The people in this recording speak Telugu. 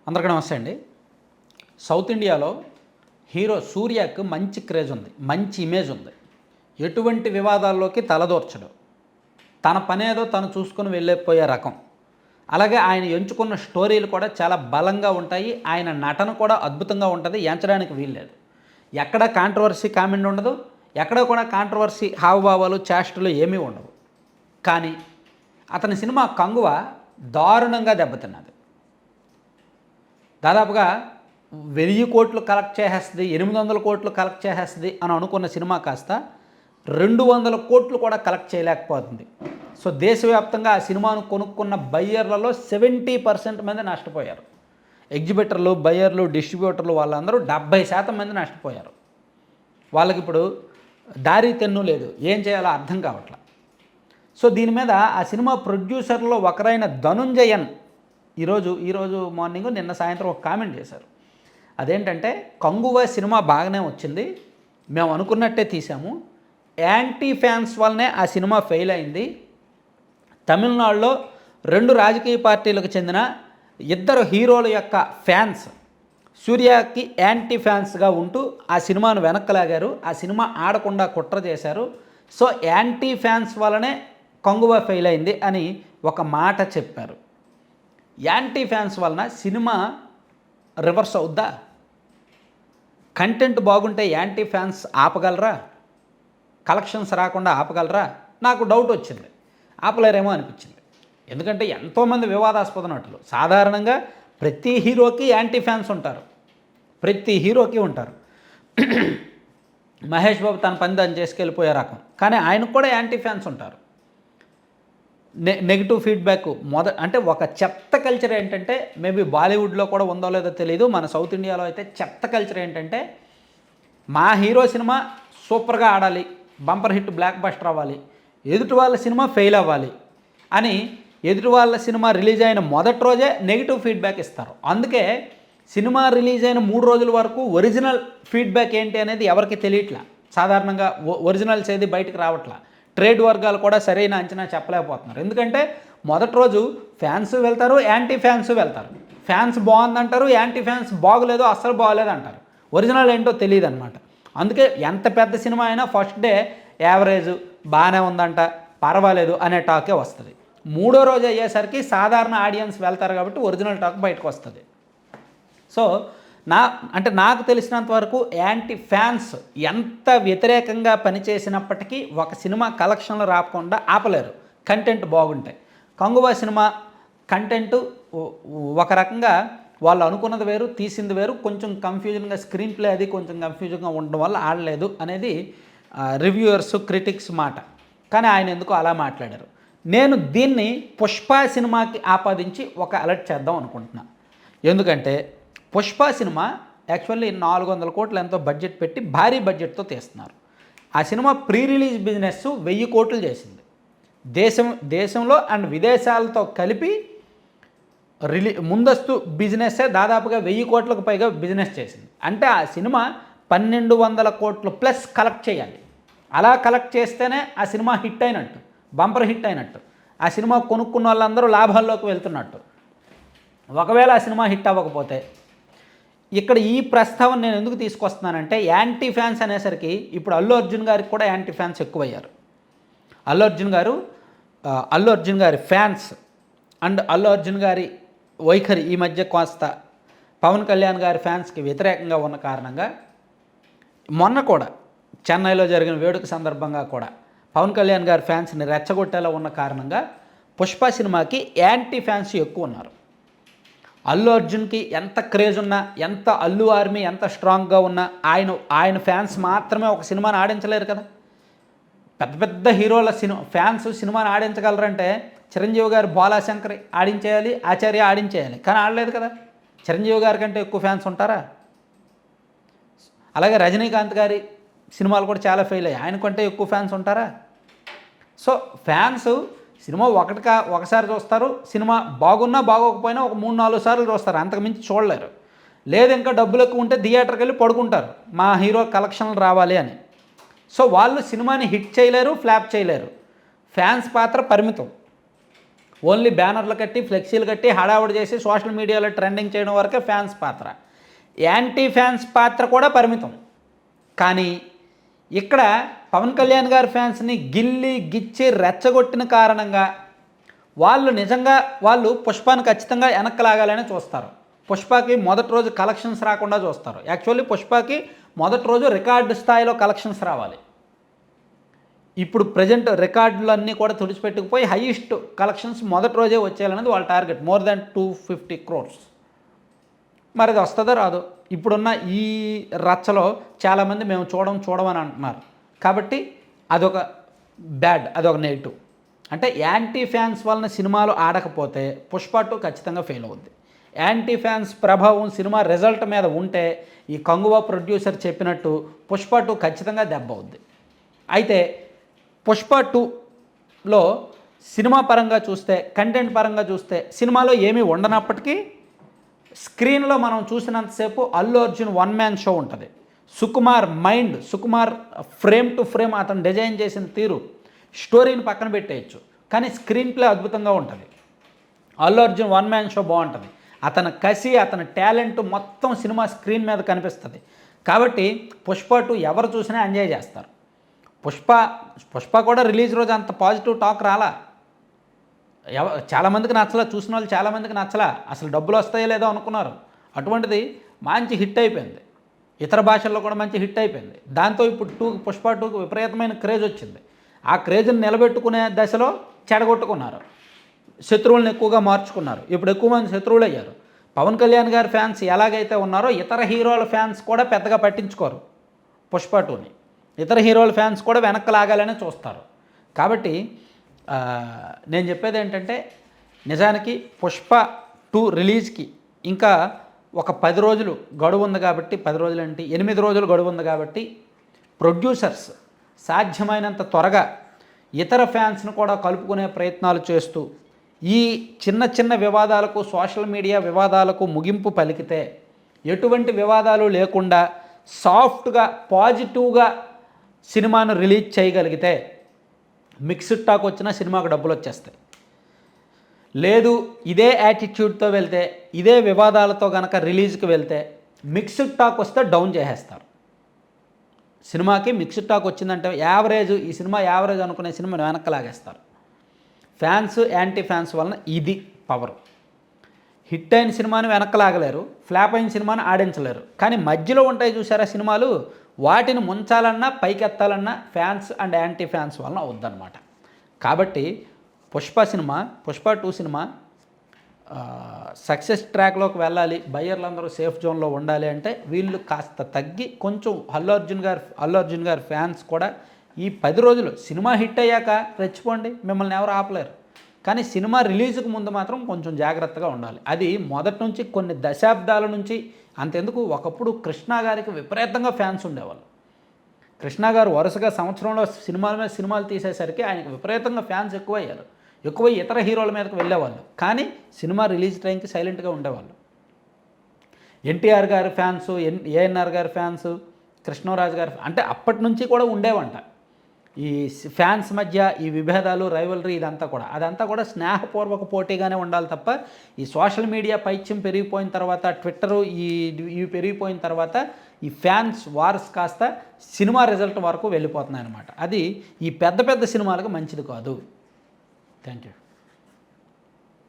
అందరికీ నమస్తే అండి. సౌత్ ఇండియాలో హీరో సూర్యకు మంచి క్రేజ్ ఉంది, మంచి ఇమేజ్ ఉంది. ఎటువంటి వివాదాల్లోకి తలదూర్చడు, తన పనేదో తను చూసుకొని వెళ్ళిపోయే రకం. అలాగే ఆయన ఎంచుకున్న స్టోరీలు కూడా చాలా బలంగా ఉంటాయి. ఆయన నటన కూడా అద్భుతంగా ఉంటుంది, ఎంచడానికి వీల్లేదు. ఎక్కడ కాంట్రవర్సీ కామెంట్ ఉండదు, ఎక్కడ కూడా కాంట్రవర్సీ హావభావాలు చేష్టలు ఏమీ ఉండవు. కానీ అతని సినిమా కంగువ దారుణంగా దెబ్బతిన్నది. దాదాపుగా 1000 కోట్లు కలెక్ట్ చేసేస్తుంది, 800 కోట్లు కలెక్ట్ చేసేస్తుంది అని అనుకున్న సినిమా కాస్త 200 కోట్లు కూడా కలెక్ట్ చేయలేకపోతుంది. సో దేశవ్యాప్తంగా ఆ సినిమాను కొనుక్కున్న బయ్యర్లలో 70% మంది నష్టపోయారు. ఎగ్జిబిటర్లు, బయ్యర్లు, డిస్ట్రిబ్యూటర్లు వాళ్ళందరూ 70% మంది నష్టపోయారు. వాళ్ళకి ఇప్పుడు దారి తెన్ను లేదు, ఏం చేయాలో అర్థం కావట్లా. సో దీని మీద ఆ సినిమా ప్రొడ్యూసర్లో ఒకరైన ధనుంజయన్ ఈరోజు మార్నింగ్ నిన్న సాయంత్రం ఒక కామెంట్ చేశారు. అదేంటంటే, కంగువ సినిమా బాగానే వచ్చింది, మేము అనుకున్నట్టే తీసాము, యాంటీ ఫ్యాన్స్ వల్లనే ఆ సినిమా ఫెయిల్ అయింది. తమిళనాడులో 2 రాజకీయ పార్టీలకు చెందిన 2 హీరోల యొక్క ఫ్యాన్స్ సూర్యకి యాంటీ ఫ్యాన్స్గా ఉంటూ ఆ సినిమాను వెనక్కలాగారు, ఆ సినిమా ఆడకుండా కుట్ర చేశారు. సో యాంటీ ఫ్యాన్స్ వల్లనే కంగువ ఫెయిల్ అయింది అని ఒక మాట చెప్పారు. యాంటీ ఫ్యాన్స్ వలన సినిమా రివర్స్ అవుద్దా? కంటెంట్ బాగుంటే యాంటీ ఫ్యాన్స్ ఆపగలరా? కలెక్షన్స్ రాకుండా ఆపగలరా? నాకు డౌట్ వచ్చింది, ఆపలేరేమో అనిపించింది. ఎందుకంటే ఎంతోమంది వివాదాస్పద నటులు, సాధారణంగా ప్రతి హీరోకి యాంటీ ఫ్యాన్స్ ఉంటారు, ప్రతి హీరోకి ఉంటారు. మహేష్ బాబు తన పని దాన్ని చేసుకెళ్ళిపోయే రకం, కానీ ఆయనకు కూడా యాంటీ ఫ్యాన్స్ ఉంటారు. నెగిటివ్ ఫీడ్బ్యాక్ అంటే ఒక చెత్త కల్చర్ ఏంటంటే, మేబీ బాలీవుడ్లో కూడా ఉందో లేదో తెలియదు, మన సౌత్ ఇండియాలో అయితే చెత్త కల్చర్ ఏంటంటే, మా హీరో సినిమా సూపర్గా ఆడాలి, బంపర్ హిట్ బ్లాక్ బస్టర్ అవ్వాలి, ఎదుటి వాళ్ళ సినిమా ఫెయిల్ అవ్వాలి అని ఎదుటి వాళ్ళ సినిమా రిలీజ్ అయిన మొదటి రోజే నెగిటివ్ ఫీడ్బ్యాక్ ఇస్తారు. అందుకే సినిమా రిలీజ్ అయిన 3 రోజుల వరకు ఒరిజినల్ ఫీడ్బ్యాక్ ఏంటి అనేది ఎవరికి తెలియట్లా. సాధారణంగా ఒరిజినల్స్ ఏది బయటకు రావట్లా. ట్రేడ్ వర్గాలు కూడా సరైన అంచనా చెప్పలేకపోతున్నారు. ఎందుకంటే మొదటి రోజు ఫ్యాన్స్ వెళ్తారు, యాంటీ ఫ్యాన్స్ వెళ్తారు. ఫ్యాన్స్ బాగుందంటారు, యాంటీ ఫ్యాన్స్ బాగోలేదు, అస్సలు బాగోలేదు అంటారు. ఒరిజినల్ ఏంటో తెలియదు అనమాట. అందుకే ఎంత పెద్ద సినిమా అయినా ఫస్ట్ డే యావరేజ్ బాగానే ఉందంట, పర్వాలేదు అనే టాకే వస్తుంది. 3వ రోజు అయ్యేసరికి సాధారణ ఆడియన్స్ వెళ్తారు కాబట్టి ఒరిజినల్ టాక్ బయటకు వస్తుంది. సో నాకు తెలిసినంత వరకు యాంటీ ఫ్యాన్స్ ఎంత వ్యతిరేకంగా పనిచేసినప్పటికీ ఒక సినిమా కలెక్షన్లు రాకుండా ఆపలేరు, కంటెంట్ బాగుంటాయి. కంగువ సినిమా కంటెంట్ ఒక రకంగా వాళ్ళు అనుకున్నది వేరు, తీసింది వేరు, కొంచెం కన్ఫ్యూజన్గా స్క్రీన్ ప్లే అది కొంచెం కన్ఫ్యూజన్గా ఉండడం వల్ల ఆడలేదు అనేది రివ్యూవర్స్, క్రిటిక్స్ మాట. కానీ ఆయన ఎందుకో అలా మాట్లాడారు. నేను దీన్ని పుష్ప సినిమాకి ఆపాదించి ఒక అలర్ట్ చేద్దాం అనుకుంటున్నా. ఎందుకంటే పుష్ప సినిమా యాక్చువల్లీ 400 కోట్లు ఎంతో బడ్జెట్ పెట్టి భారీ బడ్జెట్తో తీస్తున్నారు. ఆ సినిమా ప్రీ రిలీజ్ బిజినెస్ 1000 కోట్లు చేసింది. దేశంలో అండ్ విదేశాలతో కలిపి ముందస్తు బిజినెస్సే దాదాపుగా 1000 కోట్లకు పైగా బిజినెస్ చేసింది. అంటే ఆ సినిమా 1200 కోట్లు ప్లస్ కలెక్ట్ చేయాలి. అలా కలెక్ట్ చేస్తేనే ఆ సినిమా హిట్ అయినట్టు, బంపర్ హిట్ అయినట్టు, ఆ సినిమా కొనుక్కున్న వాళ్ళందరూ లాభాల్లోకి వెళ్తున్నట్టు. ఒకవేళ ఆ సినిమా హిట్ అవ్వకపోతే, ఇక్కడ ఈ ప్రస్తావన నేను ఎందుకు తీసుకొస్తున్నానంటే, యాంటీ ఫ్యాన్స్ అనేసరికి ఇప్పుడు అల్లు అర్జున్ గారికి కూడా యాంటీ ఫ్యాన్స్ ఎక్కువయ్యారు. అల్లు అర్జున్ గారి ఫ్యాన్స్ అండ్ అల్లు అర్జున్ గారి వైఖరి ఈ మధ్య కాస్త పవన్ కళ్యాణ్ గారి ఫ్యాన్స్కి వ్యతిరేకంగా ఉన్న కారణంగా, మొన్న కూడా చెన్నైలో జరిగిన వేడుక సందర్భంగా కూడా పవన్ కళ్యాణ్ గారి ఫ్యాన్స్ని రెచ్చగొట్టేలా ఉన్న కారణంగా పుష్ప సినిమాకి యాంటీ ఫ్యాన్స్ ఎక్కువ ఉన్నారు. అల్లు అర్జున్కి ఎంత క్రేజ్ ఉన్నా, ఎంత అల్లు ఆర్మీ ఎంత స్ట్రాంగ్గా ఉన్నా ఆయన ఫ్యాన్స్ మాత్రమే ఒక సినిమాని ఆడించలేరు కదా. పెద్ద పెద్ద హీరోల ఫ్యాన్స్ సినిమాని ఆడించగలరంటే చిరంజీవి గారు బాలాశంకర్ ఆడించేయాలి, ఆచార్య ఆడించేయాలి, కానీ ఆడలేదు కదా. చిరంజీవి గారి కంటే ఎక్కువ ఫ్యాన్స్ ఉంటారా? అలాగే రజనీకాంత్ గారి సినిమాలు కూడా చాలా ఫెయిల్ అయ్యాయి, ఆయన కంటే ఎక్కువ ఫ్యాన్స్ ఉంటారా? సో ఫ్యాన్స్ సినిమా ఒకసారి చూస్తారు, సినిమా బాగున్నా బాగోకపోయినా ఒక 3-4 సార్లు చూస్తారు, అంతకుమించి చూడలేరు. లేదు ఇంకా డబ్బులు ఎక్కువ ఉంటే థియేటర్కి వెళ్ళి పడుకుంటారు, మా హీరో కలెక్షన్లు రావాలి అని. సో వాళ్ళు సినిమాని హిట్ చేయలేరు, ఫ్లాప్ చేయలేరు. ఫ్యాన్స్ పాత్ర పరిమితం. ఓన్లీ బ్యానర్లు కట్టి ఫ్లెక్సీలు కట్టి హడావుడి చేసి సోషల్ మీడియాలో ట్రెండింగ్ చేయడం వరకే ఫ్యాన్స్ పాత్ర. యాంటీ ఫ్యాన్స్ పాత్ర కూడా పరిమితం. కానీ ఇక్కడ పవన్ కళ్యాణ్ గారి ఫ్యాన్స్ని గిచ్చి రెచ్చగొట్టిన కారణంగా వాళ్ళు నిజంగా పుష్పాన్ని ఖచ్చితంగా వెనక్కి లాగాలని చూస్తారు. పుష్పకి మొదటి రోజు కలెక్షన్స్ రాకుండా చూస్తారు. యాక్చువల్లీ పుష్పకి మొదటి రోజు రికార్డు స్థాయిలో కలెక్షన్స్ రావాలి. ఇప్పుడు ప్రజెంట్ రికార్డులన్నీ కూడా తుడిచిపెట్టుకుపోయి హైయెస్ట్ కలెక్షన్స్ మొదటి రోజే వచ్చేయాలనేది వాళ్ళ టార్గెట్. More than 250 crores. మరి అది వస్తుందో రాదో. ఇప్పుడున్న ఈ రచ్చలో చాలామంది మేము చూడమని అంటున్నారు. కాబట్టి అదొక అదొక నెగిటివ్. అంటే యాంటీ ఫ్యాన్స్ వలన సినిమాలు ఆడకపోతే పుష్ప 2 ఖచ్చితంగా ఫెయిల్ అవుద్ది. యాంటీ ఫ్యాన్స్ ప్రభావం సినిమా రిజల్ట్ మీద ఉంటే ఈ కంగువా ప్రొడ్యూసర్ చెప్పినట్టు పుష్ప 2 ఖచ్చితంగా దెబ్బ అవుద్ది. అయితే పుష్ప 2లో సినిమా పరంగా చూస్తే, కంటెంట్ పరంగా చూస్తే సినిమాలో ఏమీ ఉండనప్పటికీ స్క్రీన్లో మనం చూసినంతసేపు Allu Arjun one man show ఉంటుంది. సుకుమార్ ఫ్రేమ్ టు ఫ్రేమ్ అతను డిజైన్ చేసిన తీరు, స్టోరీని పక్కన పెట్టేయచ్చు, కానీ స్క్రీన్ ప్లే అద్భుతంగా ఉంటుంది. Allu Arjun one man show బాగుంటుంది. అతని కసి, అతని టాలెంట్ మొత్తం సినిమా స్క్రీన్ మీద కనిపిస్తుంది. కాబట్టి పుష్ప 2 ఎవరు చూసినా ఎంజాయ్ చేస్తారు. పుష్ప కూడా రిలీజ్ రోజు అంత పాజిటివ్ టాక్ రాలా. చాలామందికి నచ్చలా, చూసిన వాళ్ళు చాలామందికి నచ్చలా, అసలు డబ్బులు వస్తాయో లేదో అనుకున్నారు. అటువంటిది మంచి హిట్ అయిపోయింది. ఇతర భాషల్లో కూడా మంచి హిట్ అయిపోయింది. దాంతో ఇప్పుడు పుష్ప 2కి విపరీతమైన క్రేజ్ వచ్చింది. ఆ క్రేజ్ని నిలబెట్టుకునే దశలో చెడగొట్టుకున్నారు, శత్రువులను ఎక్కువగా మార్చుకున్నారు. ఇప్పుడు ఎక్కువ మంది శత్రువులు అయ్యారు. పవన్ కళ్యాణ్ గారి ఫ్యాన్స్ ఎలాగైతే ఉన్నారో ఇతర హీరోల ఫ్యాన్స్ కూడా పెద్దగా పట్టించుకోరు పుష్ప 2ని. ఇతర హీరోల ఫ్యాన్స్ కూడా వెనక్కి లాగాలనే చూస్తారు. కాబట్టి నేను చెప్పేది ఏంటంటే, నిజానికి పుష్ప 2 రిలీజ్కి ఇంకా ఒక 10 రోజులు గడువు ఉంది కాబట్టి, 10 రోజులు అంటే 8 రోజులు గడువు ఉంది కాబట్టి ప్రొడ్యూసర్స్ సాధ్యమైనంత త్వరగా ఇతర ఫ్యాన్స్ను కూడా కలుపుకునే ప్రయత్నాలు చేస్తూ ఈ చిన్న వివాదాలకు, సోషల్ మీడియా వివాదాలకు ముగింపు పలికితే, ఎటువంటి వివాదాలు లేకుండా సాఫ్ట్గా పాజిటివ్గా సినిమాను రిలీజ్ చేయగలిగితే మిక్స్డ్ టాక్ వచ్చినా సినిమాకు డబ్బులు వచ్చేస్తాయి. లేదు ఇదే యాటిట్యూడ్తో వెళ్తే, ఇదే వివాదాలతో కనుక రిలీజ్కి వెళ్తే మిక్స్డ్ టాక్ వస్తే డౌన్ చేసేస్తారు. సినిమాకి మిక్స్డ్ టాక్ వచ్చిందంటే ఈ సినిమా యావరేజ్ అనుకునే సినిమాని వెనక్కి లాగేస్తారు. ఫ్యాన్స్, యాంటీ ఫ్యాన్స్ వలన ఇది పవర్. హిట్ అయిన సినిమాని వెనక్కి లాగలేరు, ఫ్లాప్ అయిన సినిమాని ఆడించలేరు. కానీ మధ్యలో ఉంటాయి చూసారా సినిమాలు, వాటిని ముంచాలన్నా పైకెత్తాలన్నా ఫ్యాన్స్ అండ్ యాంటీ ఫ్యాన్స్ వలన అవుద్దన్నమాట. కాబట్టి పుష్ప 2 సినిమా సక్సెస్ ట్రాక్లోకి వెళ్ళాలి, బయ్యర్లందరూ సేఫ్ జోన్లో ఉండాలి అంటే వీళ్ళు కాస్త తగ్గి కొంచెం అల్లు అర్జున్ గారి ఫ్యాన్స్ కూడా ఈ 10 రోజులు సినిమా హిట్ అయ్యాక రెచ్చిపోండి, మిమ్మల్ని ఎవరు ఆపలేరు. కానీ సినిమా రిలీజ్కి ముందు మాత్రం కొంచెం జాగ్రత్తగా ఉండాలి. అది మొదటి నుంచి కొన్ని దశాబ్దాల నుంచి అంతెందుకు, ఒకప్పుడు కృష్ణ గారికి విపరీతంగా ఫ్యాన్స్ ఉండేవాళ్ళు. కృష్ణ గారు వరుసగా సంవత్సరంలో సినిమాల మీద సినిమాలు తీసేసరికి ఆయనకు విపరీతంగా ఫ్యాన్స్ ఎక్కువై ఇతర హీరోల మీదకి వెళ్ళేవాళ్ళు. కానీ సినిమా రిలీజ్ టైంకి సైలెంట్గా ఉండేవాళ్ళు. ఎన్టీఆర్ గారి ఫ్యాన్స్, ఏఎన్ఆర్ గారి ఫ్యాన్స్, కృష్ణరాజు గారి అంటే అప్పటి నుంచి కూడా ఉండేవంట. ఈ ఫ్యాన్స్ మధ్య ఈ విభేదాలు, రైవలరీ అదంతా కూడా స్నేహపూర్వక పోటీగానే ఉండాలి తప్ప ఈ సోషల్ మీడియా పైత్యం పెరిగిపోయిన తర్వాత, ట్విట్టరు ఇవి పెరిగిపోయిన తర్వాత ఈ ఫ్యాన్స్ వార్స్ కాస్త సినిమా రిజల్ట్ వరకు వెళ్ళిపోతున్నాయి అన్నమాట. అది ఈ పెద్ద సినిమాలకు మంచిది కాదు. Thank you.